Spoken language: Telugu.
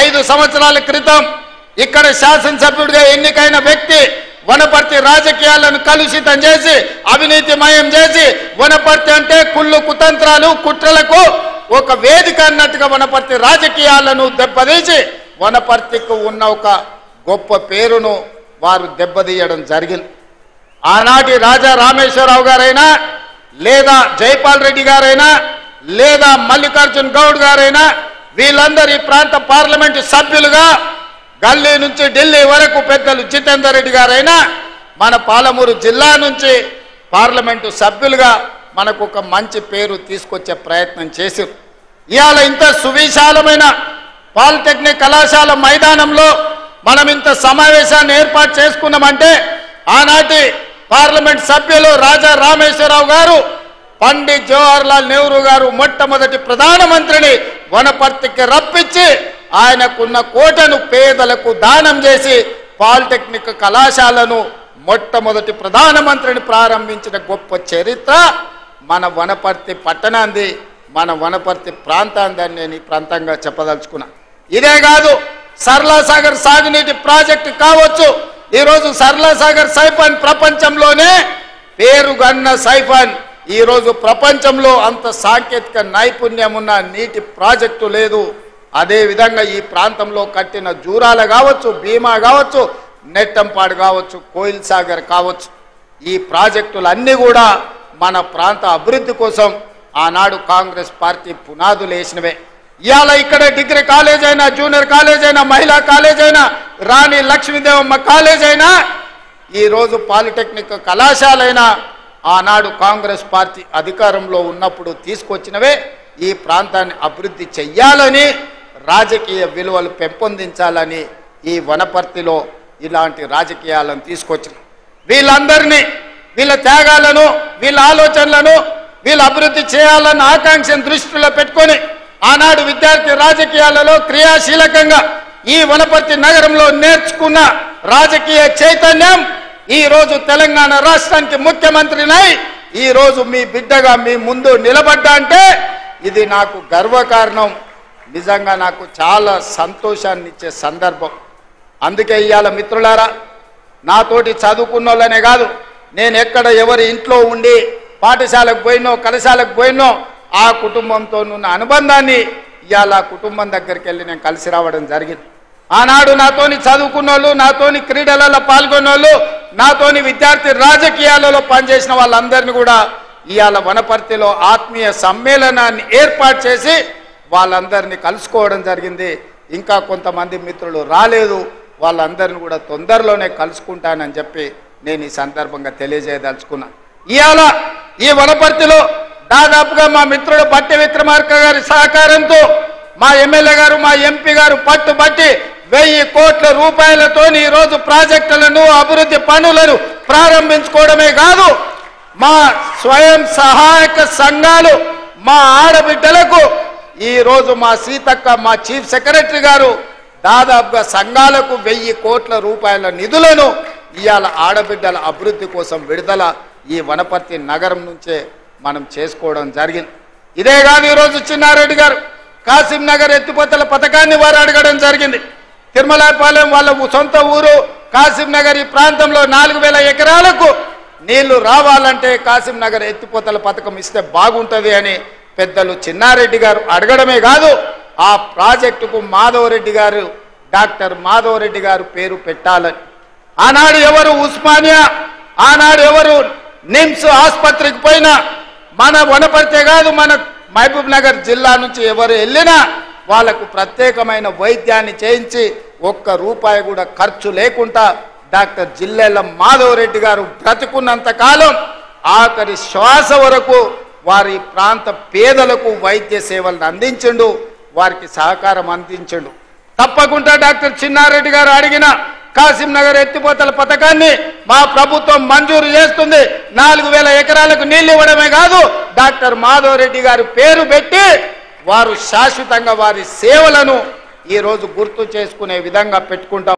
5 సంవత్సరాల క్రితం ఇక్కడ శాసనసభ్యుడిగా ఎన్నికైన వ్యక్తి వనపర్తి రాజకీయాలను కలుషితం చేసి అవినీతిమయం చేసి వనపర్తి అంటే కుళ్ళు కుతంత్రాలు కుట్రలకు ఒక వేదిక అన్నట్టుగా వనపర్తి రాజకీయాలను దెబ్బతీసి వనపర్తికి ఉన్న ఒక గొప్ప పేరును వారు దెబ్బతీయడం జరిగింది. ఆనాటి రాజా రామేశ్వరరావు గారైనా లేదా జైపాల్ రెడ్డి గారైనా లేదా మల్లికార్జున్ గౌడ్ గారైనా వీళ్ళందరూ ఈ ప్రాంత పార్లమెంటు సభ్యులుగా గల్లీ నుంచి ఢిల్లీ వరకు పెద్దలు జితేందర్ రెడ్డి గారైనా మన పాలమూరు జిల్లా నుంచి పార్లమెంటు సభ్యులుగా మనకు ఒక మంచి పేరు తీసుకొచ్చే ప్రయత్నం చేశారు. ఇవాళ ఇంత సువిశాలమైన పాలిటెక్నిక్ కళాశాల మైదానంలో మనం ఇంత సమావేశాన్ని ఏర్పాటు చేసుకున్నామంటే ఆనాటి పార్లమెంట్ సభ్యులు రాజా రామేశ్వరరావు గారు పండిత్ జవహర్లాల్ నెహ్రూ గారు మొట్టమొదటి ప్రధానమంత్రిని వనపర్తికి రప్పించి ఆయనకున్న కోటను పేదలకు దానం చేసి పాలిటెక్నిక్ కళాశాలను మొట్టమొదటి ప్రధానమంత్రిని ప్రారంభించిన గొప్ప చరిత్ర మన వనపర్తి పట్టణాంది, మన వనపర్తి ప్రాంతాంది అని నేను ఈ ప్రాంతంగా చెప్పదలుచుకున్నా. ఇదే కాదు, సరళాసాగర్ సాగునీటి ప్రాజెక్టు కావచ్చు. ఈరోజు సరళాసాగర్ సైఫాన్ ప్రపంచంలోనే పేరుగన్న సైఫాన్. ఈరోజు ప్రపంచంలో అంత సాంకేతిక నైపుణ్యం ఉన్న నీటి ప్రాజెక్టు లేదు. అదేవిధంగా ఈ ప్రాంతంలో కట్టిన జూరాల కావచ్చు, భీమా కావచ్చు, నెట్టంపాడు కావచ్చు, కోయిల్ సాగర్ కావచ్చు, ఈ ప్రాజెక్టులన్నీ కూడా మన ప్రాంత అభివృద్ధి కోసం ఆనాడు కాంగ్రెస్ పార్టీ పునాదులు వేసినవే. ఇవాళ ఇక్కడ డిగ్రీ కాలేజ్ అయినా, జూనియర్ కాలేజ్ అయినా, మహిళా కాలేజ్ అయినా, రాణి లక్ష్మీదేవమ్మ కాలేజ్ అయినా, ఈరోజు పాలిటెక్నిక్ కళాశాలైనా ఆనాడు కాంగ్రెస్ పార్టీ అధికారంలో ఉన్నప్పుడు తీసుకొచ్చినవే. ఈ ప్రాంతాన్ని అభివృద్ధి చెయ్యాలని, రాజకీయ విలువలు పెంపొందించాలని ఈ వనపర్తిలో ఇలాంటి రాజకీయాలను తీసుకొచ్చిన వీళ్ళందరినీ, వీళ్ళ త్యాగాలను, వీళ్ళ ఆలోచనలను, వీళ్ళ అభివృద్ధి చేయాలన్న ఆకాంక్షను దృష్టిలో పెట్టుకొని ఆనాడు విద్యార్థి రాజకీయాలలో క్రియాశీలకంగా ఈ వనపర్తి నగరంలో నేర్చుకున్న రాజకీయ చైతన్యం ఈరోజు తెలంగాణ రాష్ట్రానికి ముఖ్యమంత్రినై ఈరోజు మీ బిడ్డగా మీ ముందు నిలబడ్డా అంటే ఇది నాకు గర్వకారణం. నిజంగా నాకు చాలా సంతోషాన్ని ఇచ్చే సందర్భం. అందుకే ఇవాళ మిత్రులారా, నాతోటి చదువుకున్న వాళ్ళనే కాదు, నేను ఎక్కడ ఎవరి ఇంట్లో ఉండి పాఠశాలకు పోయినో కళాశాలకు పోయినో ఆ కుటుంబంతో ఉన్న అనుబంధాన్ని ఇవాళ ఆ కుటుంబం దగ్గరికి వెళ్ళి నేను కలిసి రావడం జరిగింది. ఆనాడు నాతోని చదువుకున్న వాళ్ళు, నాతోని క్రీడలలో పాల్గొన్నోళ్ళు, నాతోని విద్యార్థి రాజకీయాలలో పనిచేసిన వాళ్ళందరినీ కూడా ఇవాళ వనపర్తిలో ఆత్మీయ సమ్మేళనాన్ని ఏర్పాటు చేసి వాళ్ళందరినీ కలుసుకోవడం జరిగింది. ఇంకా కొంతమంది మిత్రులు రాలేదు, వాళ్ళందరినీ కూడా తొందరలోనే కలుసుకుంటానని చెప్పి నేను ఈ సందర్భంగా తెలియజేయదలుచుకున్నా. ఇవాళ ఈ వనపర్తిలో దాదాపుగా మా మిత్రుడు బట్టి విక్రమార్క గారి సహకారంతో మా ఎమ్మెల్యే గారు, మా ఎంపీ గారు పట్టుబట్టి 1000 కోట్ల రూపాయలతో ఈరోజు ప్రాజెక్టులను, అభివృద్ధి పనులను ప్రారంభించుకోవడమే కాదు, మా స్వయం సహాయక సంఘాలు, మా ఆడబిడ్డలకు ఈరోజు మా సీతక్క, మా చీఫ్ సెక్రటరీ గారు దాదాపుగా సంఘాలకు 1000 కోట్ల రూపాయల నిధులను ఇవాళ ఆడబిడ్డల అభివృద్ధి కోసం విడుదల ఈ వనపర్తి నగరం నుంచే మనం చేసుకోవడం జరిగింది. ఇదే కాదు, ఈరోజు చిన్నారెడ్డి గారు కాసిం నగర్ ఎత్తిపోతల పథకాన్ని వారు అడగడం జరిగింది. తిరుమలాపాలెం వాళ్ళ సొంత ఊరు కాసిం నగర్, ఈ ప్రాంతంలో 4000 ఎకరాలకు నీళ్లు రావాలంటే కాసిం నగర్ ఎత్తిపోతల పథకం ఇస్తే బాగుంటుంది అని పెద్దలు చిన్నారెడ్డి గారు అడగడమే కాదు, ఆ ప్రాజెక్టుకు మాధవరెడ్డి గారు, డాక్టర్ మాధవరెడ్డి గారు పేరు పెట్టాలని ఆనాడు ఎవరు ఉస్మానియా, ఆనాడు ఎవరు నిమ్స్ ఆసుపత్రికి పోయినా, మన వనపర్తే కాదు మన మహబూబ్ నగర్ జిల్లా నుంచి ఎవరు వెళ్ళినా వాళ్ళకు ప్రత్యేకమైన వైద్యాన్ని చేయించి ₹1 కూడా ఖర్చు లేకుండా డాక్టర్ జిల్లెళ్ళ మాధవరెడ్డి గారు బ్రతుకున్నంత కాలం ఆఖరి శ్వాస వరకు వారి ప్రాంత పేదలకు వైద్య సేవలను అందించండు, వారికి సహకారం అందించండు. తప్పకుండా డాక్టర్ చిన్నారెడ్డి గారు అడిగిన కాసిం నగర్ ఎత్తిపోతల పథకాన్ని మా ప్రభుత్వం మంజూరు చేస్తుంది. 4000 ఎకరాలకు నీళ్లు ఇవ్వడమే కాదు, డాక్టర్ మాధవరెడ్డి గారి పేరు పెట్టి వారు శాశ్వతంగా వారి సేవలను ఈరోజు గుర్తు చేసుకునే విధంగా పెట్టుకుంటాం.